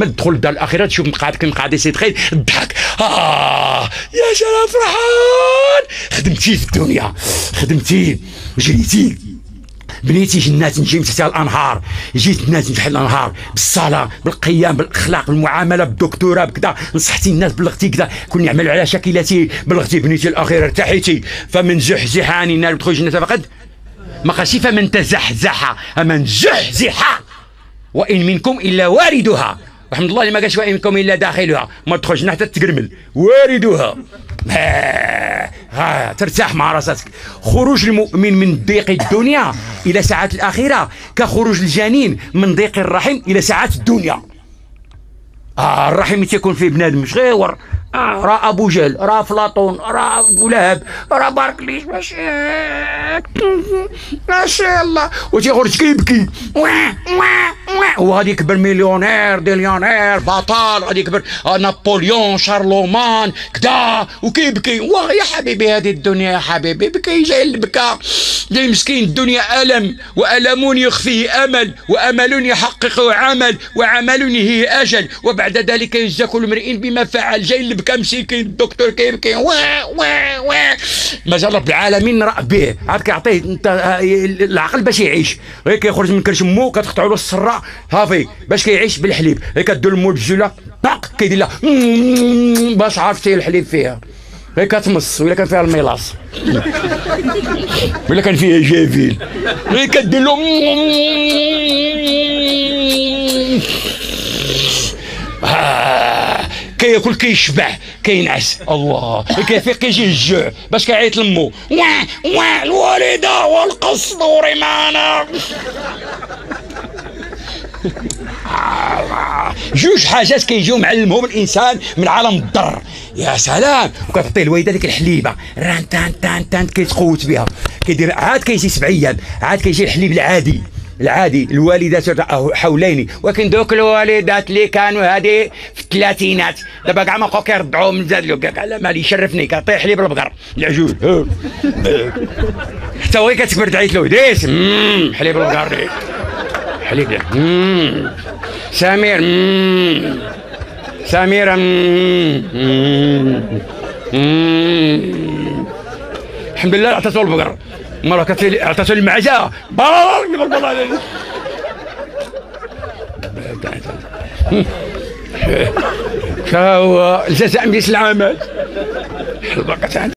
ما تدخل الدار الاخيره تشوف مقعد يسيد خير الضحك. يا سلام فرحان، خدمتي في الدنيا، خدمتي جريتي بنيتي جنات نجيم تحت الانهار، جيت الناس تحت الانهار بالصلاه بالقيام بالاخلاق بالمعامله بالدكتوره بكذا، نصحتي الناس بلغتي كذا، كون يعمل على شكلتي بلغتي بنيتي الاخيره ارتحيتي. فمن زحزح عن النار يدخل الجنه فقد ما قالش فمن تزحزح، من زحزح وان منكم الا واردها. الحمد لله اللي ما قالش وان منكم الا داخلها، ما تدخلش حتى تقرمل واردها. ترتاح مع راسك. خروج المؤمن من ضيق الدنيا الى ساعات الاخره كخروج الجنين من ضيق الرحم الى ساعات الدنيا. الرحم تيكون فيه بنادم مش غير راه ابو جهل، راه افلاطون، راه ابو لهب، راه باركليش ما شاء الله، وتيخرج كيبكي وغادي يكبر مليونير ديليونير بطل، غادي يكبر نابليون شارلومان كدا وكيبكي. يا حبيبي هذه الدنيا يا حبيبي بكي جاي البكا، جاي مسكين الدنيا ألم، وألم يخفيه أمل، وأمل يحققه عمل، وعمل ينهيه أجل، وبعد ذلك يجزى كل امرئ بما فعل. جاي البكا مسكين الدكتور كيبكي ما جا رب العالمين رأى به، عاد كيعطيه العقل باش يعيش. غير كيخرج من كرش مو كتقطعوا له السره صافي باش كيعيش بالحليب، غير كدير المو الجوله باق كيدير لها باش عرفتي الحليب فيها، غير كتمص ولا كان فيها الميلاص ولا كان فيها جافيل، غير كدير له كياكل كيشبع كينعس. الله كيفيق كيجيه الجوع باش كيعيط لمو الوالده والقصدور معنا. جوج حاجات كيجيو معلمهم الانسان من عالم الضر. يا سلام، وكتعطيه الوالده ديك الحليبه ران تان تان تان كيتقوت بها، كيدير عاد كيجي 7 ايام، عاد كيجي الحليب العادي الوالدات حولين. ولكن دوك الوالدات اللي كانوا هادي في الثلاثينات دابا كاع ما بقاو كيرضعوا من زاد له كاع على مالي يشرفني كيعطيه حليب البقر العجوز حتى هو كتكبر تعيط له ديس حليب البقر حليب سمير سميرة الحمد لله عطاتو البقر، مرة عطاتو المعزة بارك الله عليك. هو الجزاء من جنس العمل.